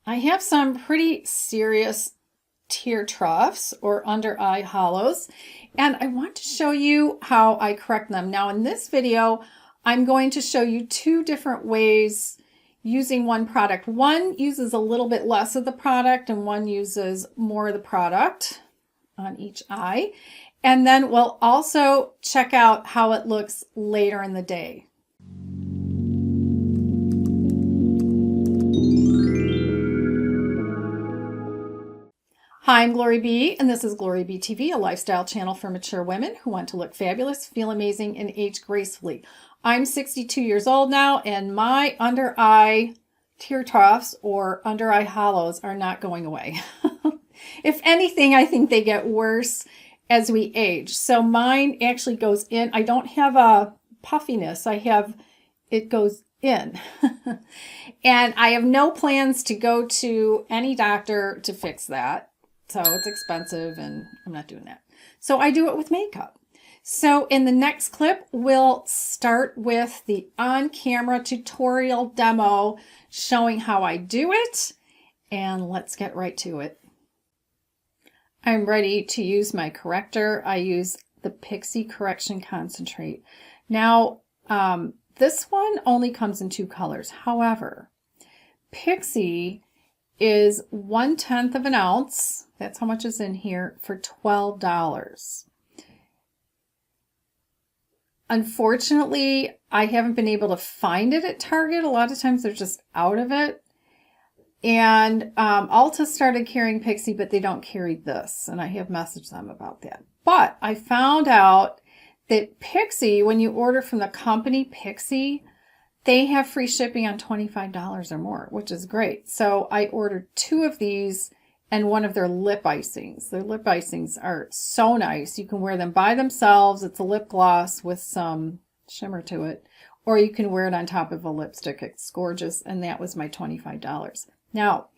I have some pretty serious tear troughs or under eye hollows, and I want to show you how I correct them. Now in this video, I'm going to show you two different ways using one product. One uses a little bit less of the product and one uses more of the product on each eye. And then we'll also check out how it looks later in the day. Hi, I'm GloryB, and this is GloryB-TV, a lifestyle channel for mature women who want to look fabulous, feel amazing, and age gracefully. I'm 62 years old now, and my under eye tear troughs or under eye hollows are not going away. If anything, I think they get worse as we age. So mine actually goes in. I don't have a puffiness. It goes in. And I have no plans to go to any doctor to fix that. So it's expensive and I'm not doing that. So I do it with makeup. So in the next clip, we'll start with the on-camera tutorial demo showing how I do it. And let's get right to it. I'm ready to use my corrector. I use the Pixie Correction Concentrate. Now, this one only comes in two colors. However, Pixie is 1/10 of an ounce. That's how much is in here for $12. Unfortunately, I haven't been able to find it at Target. A lot of times they're just out of it. And Ulta started carrying Pixie, but they don't carry this. And I have messaged them about that. But I found out that Pixie, when you order from the company Pixie, they have free shipping on $25 or more, which is great. So I ordered 2 of these and one of their lip icings. Their lip icings are so nice. You can wear them by themselves. It's a lip gloss with some shimmer to it. Or you can wear it on top of a lipstick. It's gorgeous. And that was my $25. Now,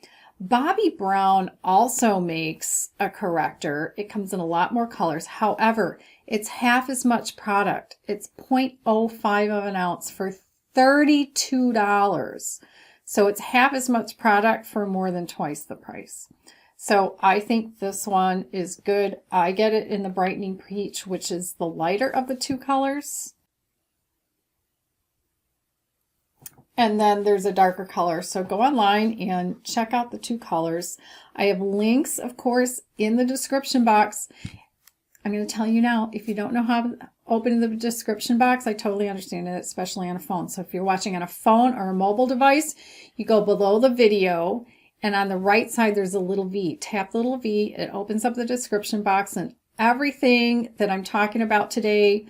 Bobbi Brown also makes a corrector. It comes in a lot more colors. However, it's half as much product. It's 0.05 of an ounce for $32. So it's half as much product for more than twice the price. So I think this one is good. I get it in the Brightening Peach, which is the lighter of the 2 colors. And then there's a darker color. So go online and check out the 2 colors. I have links, of course, in the description box. I'm going to tell you now, if you don't know how to open the description box, I totally understand it, especially on a phone. So if you're watching on a phone or a mobile device, you go below the video and on the right side, there's a little V. Tap the little V. It opens up the description box and everything that I'm talking about today,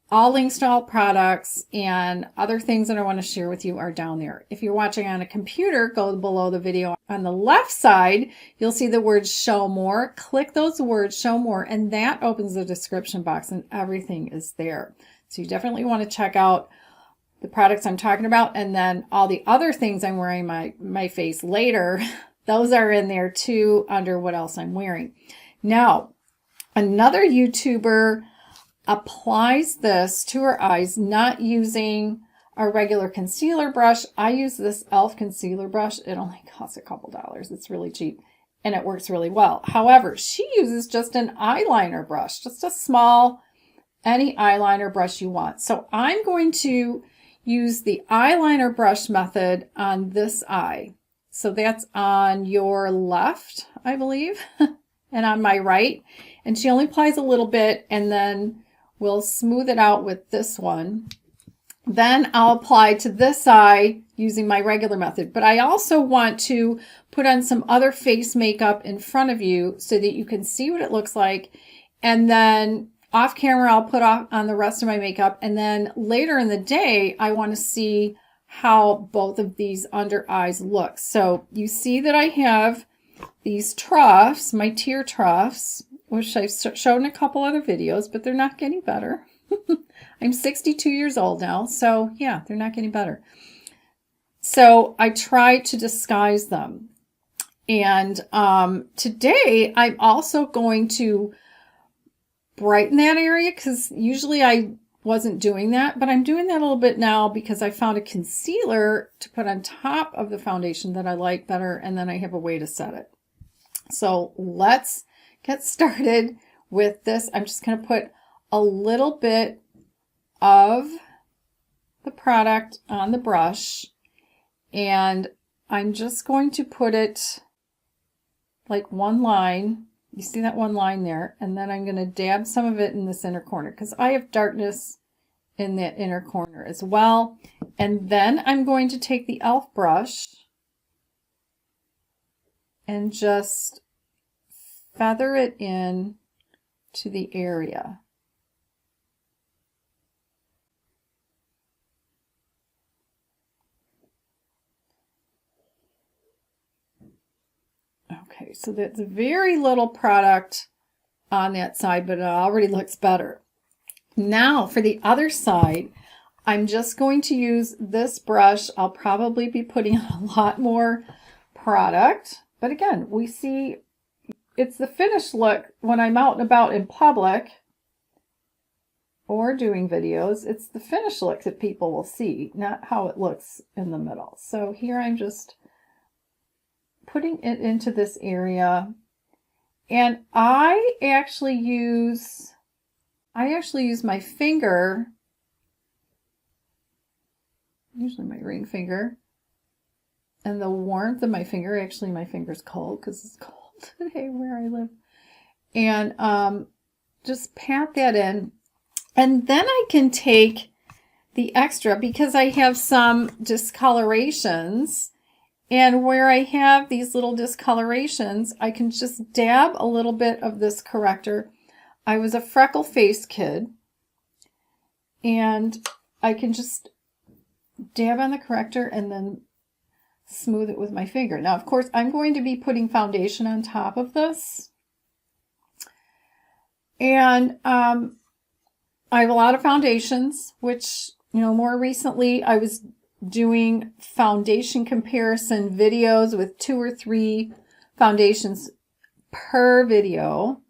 all links to all products and other things that I want to share with you are down there. If you're watching on a computer, go below the video. On the left side, you'll see the words show more. Click those words, show more, and that opens the description box and everything is there. So you definitely want to check out the products I'm talking about, and then all the other things I'm wearing my face later, those are in there too under what else I'm wearing. Now, another YouTuber applies this to her eyes, not using a regular concealer brush. I use this e.l.f. concealer brush. It only costs a couple dollars. It's really cheap and it works really well. However, she uses just an eyeliner brush, just a small, any eyeliner brush you want. So I'm going to use the eyeliner brush method on this eye. So that's on your left, I believe, and on my right. And she only applies a little bit and then we'll smooth it out with this one. Then I'll apply to this eye using my regular method. But I also want to put on some other face makeup in front of you so that you can see what it looks like. And then off camera, I'll put on the rest of my makeup. And then later in the day, I want to see how both of these under eyes look. So you see that I have these troughs, my tear troughs, which I've shown in a couple other videos, but they're not getting better. I'm 62 years old now, so yeah, they're not getting better. So I try to disguise them. And today I'm also going to brighten that area because usually I wasn't doing that, but I'm doing that a little bit now because I found a concealer to put on top of the foundation that I like better, and then I have a way to set it. So let's get started with this. I'm just going to put a little bit of the product on the brush, and I'm just going to put it like one line. You see that one line there? And then I'm going to dab some of it in this inner corner because I have darkness in that inner corner as well. And then I'm going to take the e.l.f. brush and just feather it in to the area. Okay, so that's very little product on that side, but it already looks better. Now for the other side, I'm just going to use this brush. I'll probably be putting on a lot more product, but again, we see it's the finished look when I'm out and about in public or doing videos. It's the finished look that people will see, not how it looks in the middle. So here I'm just putting it into this area, and I actually use my finger, usually my ring finger, and the warmth of my finger. Actually, my finger's cold because it's cold today where I live, and just pat that in, and then I can take the extra because I have some discolorations. And where I have these little discolorations, I can just dab a little bit of this corrector. I was a freckle face kid, and I can just dab on the corrector and then smooth it with my finger. Now, of course, I'm going to be putting foundation on top of this. And I have a lot of foundations, which, you know, more recently I was doing foundation comparison videos with 2 or 3 foundations per video,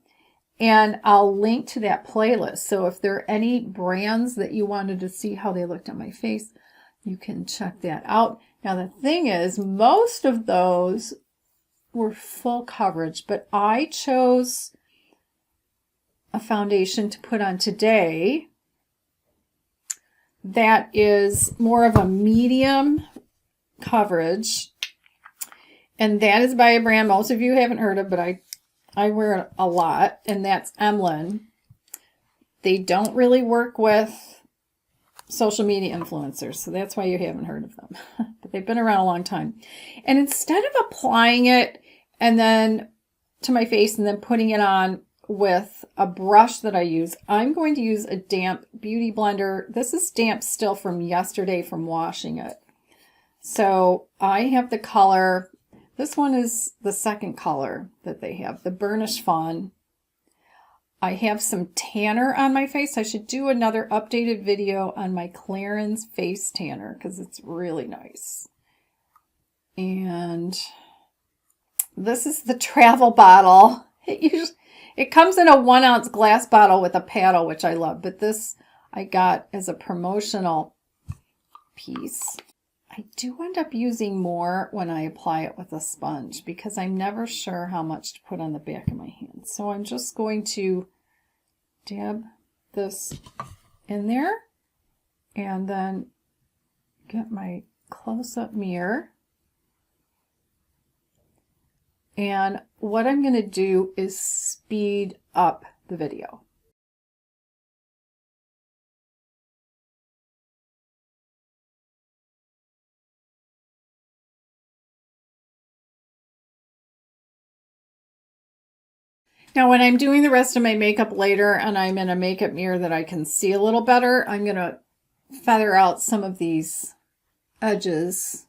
and I'll link to that playlist. So if there are any brands that you wanted to see how they looked on my face, you can check that out. Now the thing is, most of those were full coverage, but I chose a foundation to put on today that is more of a medium coverage, and that is by a brand most of you haven't heard of, but I wear it a lot, and that's Emlin. They don't really work with social media influencers, so that's why you haven't heard of them. But they've been around a long time. And instead of applying it and then to my face and then putting it on with a brush that I use, I'm going to use a damp beauty blender. This is damp still from yesterday from washing it. So I have the color, this one is the second color that they have, the Burnished Fawn. I have some tanner on my face. I should do another updated video on my Clarins face tanner because it's really nice. And this is the travel bottle. It comes in a 1-ounce glass bottle with a paddle, which I love, but this I got as a promotional piece. I do end up using more when I apply it with a sponge because I'm never sure how much to put on the back of my hand. So I'm just going to dab this in there and then get my close-up mirror. And what I'm going to do is speed up the video. Now, when I'm doing the rest of my makeup later and I'm in a makeup mirror that I can see a little better, I'm going to feather out some of these edges.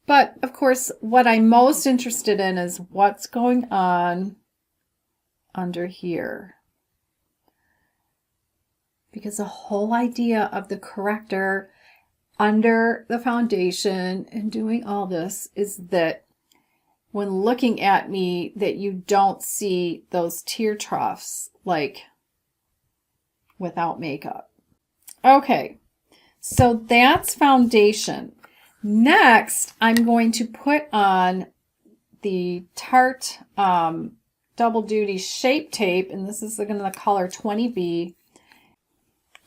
But of course, what I'm most interested in is what's going on under here. Because the whole idea of the corrector under the foundation and doing all this is that when looking at me that you don't see those tear troughs like without makeup. Okay, so that's foundation. Next, I'm going to put on the Tarte Double Duty Shape Tape, and this is in the color 20B.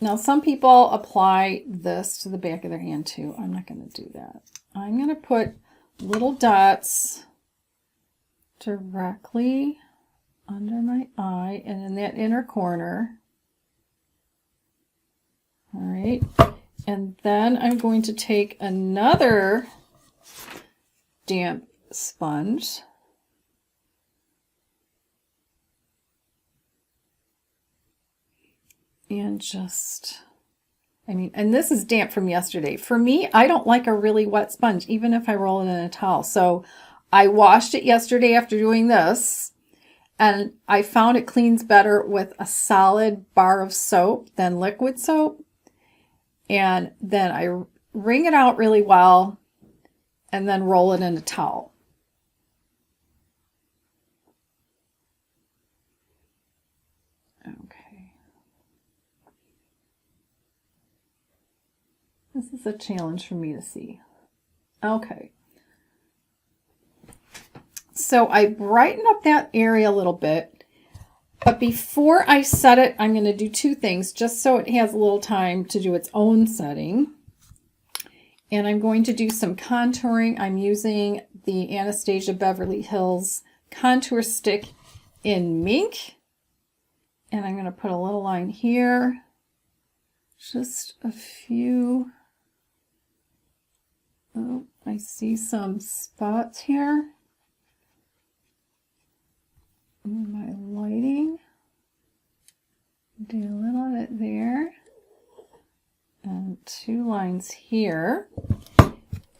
Now, some people apply this to the back of their hand too. I'm not going to do that. I'm going to put little dots directly under my eye and in that inner corner. All right. And then I'm going to take another damp sponge and just, and this is damp from yesterday. For me, I don't like a really wet sponge, even if I roll it in a towel. So I washed it yesterday after doing this, and I found it cleans better with a solid bar of soap than liquid soap. And then I wring it out really well and then roll it in a towel. Okay. This is a challenge for me to see. Okay. So I brighten up that area a little bit, but before I set it, I'm going to do two things just so it has a little time to do its own setting. And I'm going to do some contouring. I'm using the Anastasia Beverly Hills contour stick in mink. And I'm going to put a little line here, just a few. Oh, I see some spots here. My lighting, do a little bit there, and two lines here,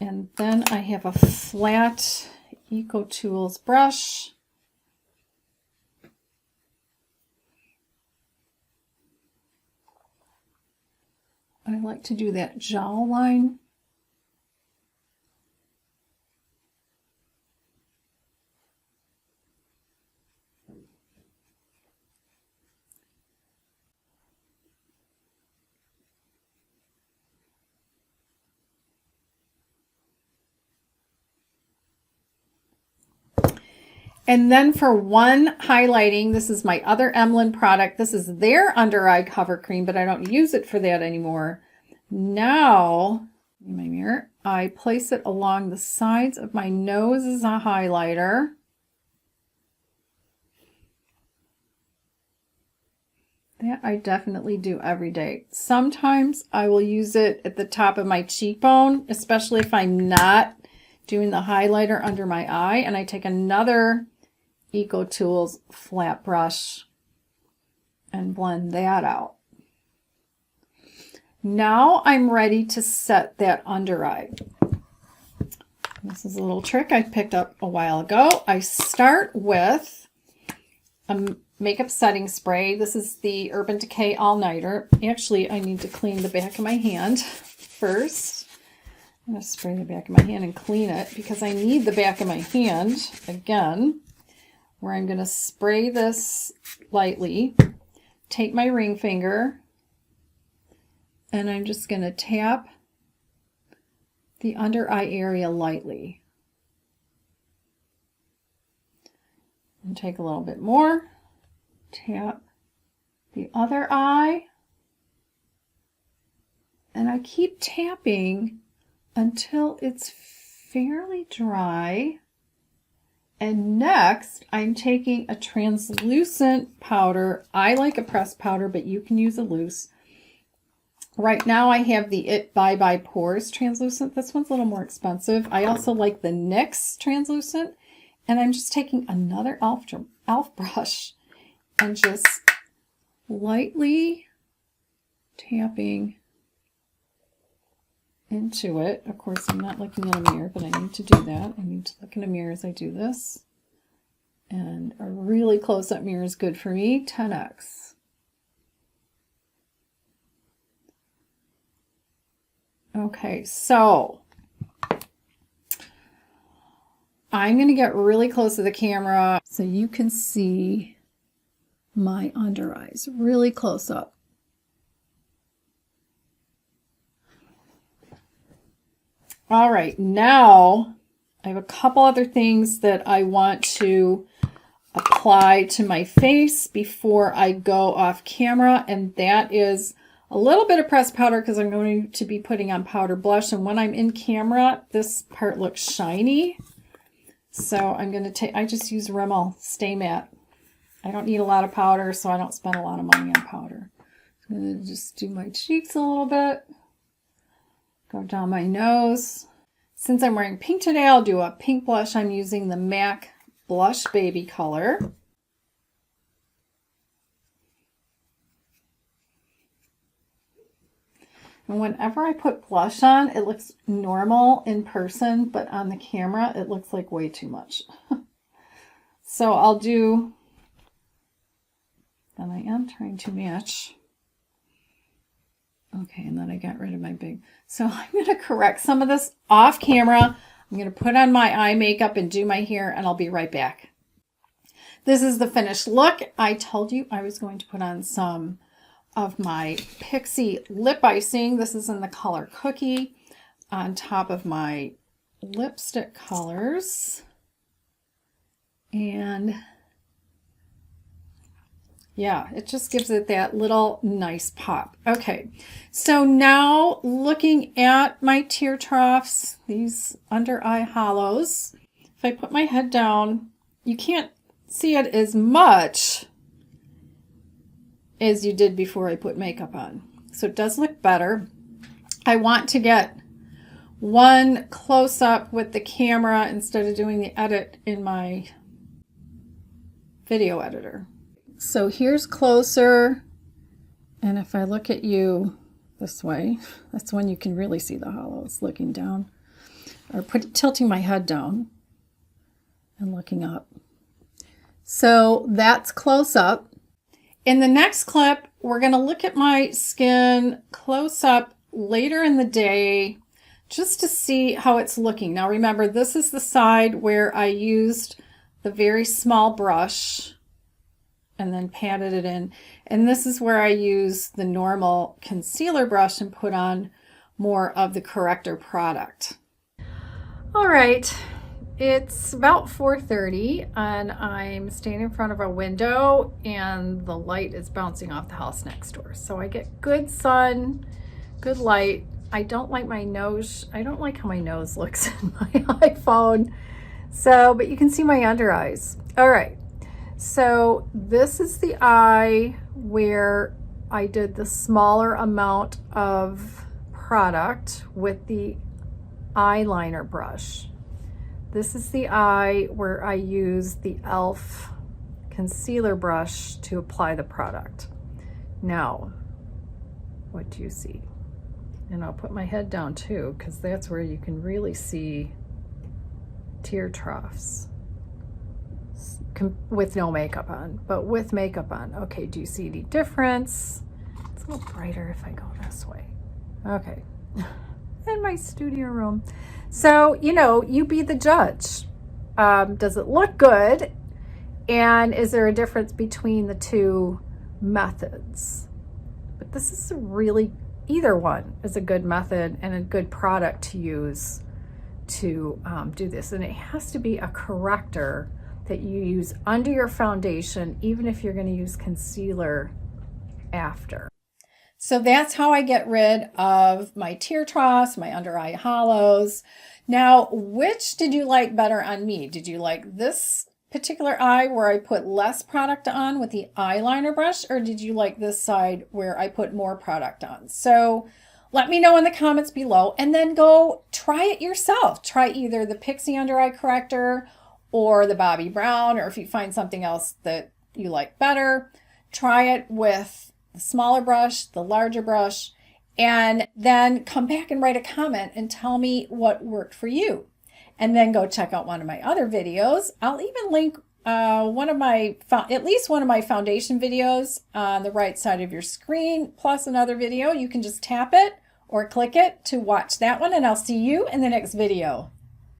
and then I have a flat Eco Tools brush. I like to do that jowl line. And then for one highlighting, this is my other Emlin product. This is their under eye cover cream, but I don't use it for that anymore. Now, in my mirror, I place it along the sides of my nose as a highlighter. That I definitely do every day. Sometimes I will use it at the top of my cheekbone, especially if I'm not doing the highlighter under my eye, and I take another Eco Tools flat brush and blend that out. Now I'm ready to set that under eye. This is a little trick I picked up a while ago. I start with a makeup setting spray. This is the Urban Decay All Nighter. Actually, I need to clean the back of my hand first. I'm going to spray the back of my hand and clean it because I need the back of my hand again, where I'm going to spray this lightly, take my ring finger, and I'm just going to tap the under eye area lightly. And take a little bit more, tap the other eye, and I keep tapping until it's fairly dry. And next, I'm taking a translucent powder. I like a pressed powder, but you can use a loose. Right now, I have the It Bye Bye Pores translucent. This one's a little more expensive. I also like the NYX translucent. And I'm just taking another e.l.f. brush and just lightly tapping into it. Of course, I'm not looking in a mirror, but I need to do that. I need to look in a mirror as I do this. And a really close-up mirror is good for me, 10x. Okay, so I'm going to get really close to the camera so you can see my under eyes really close up. All right, now I have a couple other things that I want to apply to my face before I go off camera, and that is a little bit of pressed powder because I'm going to be putting on powder blush, and when I'm in camera, this part looks shiny. So I'm going to take, I just use Rimmel Stay Matte. I don't need a lot of powder, so I don't spend a lot of money on powder. I'm going to just do my cheeks a little bit. Go down my nose. Since I'm wearing pink today, I'll do a pink blush. I'm using the MAC Blush Baby color. And whenever I put blush on, it looks normal in person, but on the camera, it looks like way too much. So I'll do, and I am trying to match. Okay, and then I got rid of my big. So I'm going to correct some of this off camera. I'm going to put on my eye makeup and do my hair, and I'll be right back. This is the finished look. I told you I was going to put on some of my Pixie lip icing. This is in the color Cookie on top of my lipstick colors. And yeah, it just gives it that little nice pop. Okay, so now looking at my tear troughs, these under eye hollows, if I put my head down, you can't see it as much as you did before I put makeup on. So it does look better. I want to get one close up with the camera instead of doing the edit in my video editor. So here's closer, and if I look at you this way, that's when you can really see the hollows, looking down, or tilting my head down and looking up. So that's close up. In the next clip, we're going to look at my skin close up later in the day just to see how it's looking. Now remember, this is the side where I used the very small brush and then patted it in. And this is where I use the normal concealer brush and put on more of the corrector product. All right, it's about 4:30 and I'm standing in front of a window and the light is bouncing off the house next door. So I get good sun, good light. I don't like my nose. I don't like how my nose looks in my iPhone. So, but you can see my under eyes. All right. So this is the eye where I did the smaller amount of product with the eyeliner brush. This is the eye where I use the e.l.f. concealer brush to apply the product. Now, what do you see? And I'll put my head down too, because that's where you can really see tear troughs. With no makeup on, but with makeup on. Okay, do you see any difference? It's a little brighter if I go this way. Okay, in my studio room. So, you know, you be the judge. Does it look good? And is there a difference between the two methods? But this is really, either one is a good method and a good product to use to do this. And it has to be a corrector that you use under your foundation, even if you're going to use concealer after. So that's how I get rid of my tear troughs, my under eye hollows. Now, which did you like better on me? Did you like this particular eye where I put less product on with the eyeliner brush, or did you like this side where I put more product on? So let me know in the comments below, and then go try it yourself. Try either the Pixie Under Eye Corrector or the Bobbi Brown, or if you find something else that you like better, try it with the smaller brush, the larger brush, and then come back and write a comment and tell me what worked for you. And then go check out one of my other videos. I'll even link at least one of my foundation videos on the right side of your screen, plus another video. You can just tap it or click it to watch that one, and I'll see you in the next video.